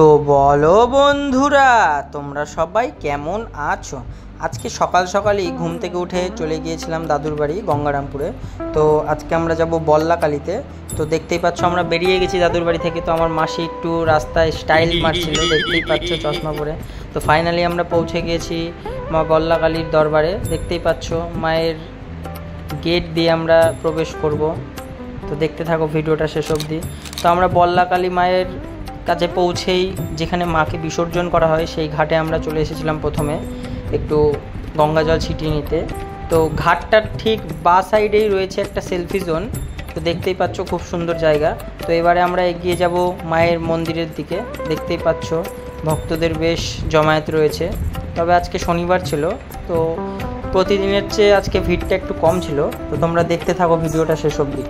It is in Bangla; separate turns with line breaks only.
তো বলো বন্ধুরা, তোমরা সবাই কেমন আছো? আজকে সকাল সকালই ঘুম থেকে উঠে চলে গিয়েছিলাম দাদুর বাড়ি গঙ্গারামপুরে। তো আজকে আমরা যাব বল্লাকালীতে। তো দেখতেই পাচ্ছ আমরা বেরিয়ে গেছি দাদুর বাড়ি থেকে। তো আমার মাসি একটু রাস্তায় স্টাইল মারছিল, দেখতেই পাচ্ছ চশমা পরে। তো ফাইনালি আমরা পৌঁছে গিয়েছি মা বল্লাকালীর দরবারে। দেখতেই পাচ্ছ মায়ের গেট দিয়ে আমরা প্রবেশ করব। তো দেখতে থাকো ভিডিওটা শেষ অবধি। তো আমরা বল্লাকালী মায়ের কাছে পৌঁছেই যেখানে মাকে বিসর্জন করা হয় সেই ঘাটে আমরা চলে এসেছিলাম প্রথমে একটু গঙ্গা জল ছিটিয়ে নিতে। তো ঘাটটার ঠিক বাঁ সাইডেই রয়েছে একটা সেলফি জোন। তো দেখতেই পাচ্ছ খুব সুন্দর জায়গা। তো এবারে আমরা এগিয়ে যাব মায়ের মন্দিরের দিকে। দেখতেই পাচ্ছ ভক্তদের বেশ জমায়েত রয়েছে, তবে আজকে শনিবার ছিল, তো প্রতিদিনের চেয়ে আজকে ভিড়টা একটু কম ছিল। তো তোমরা দেখতে থাকো ভিডিওটা শেষ অবধি।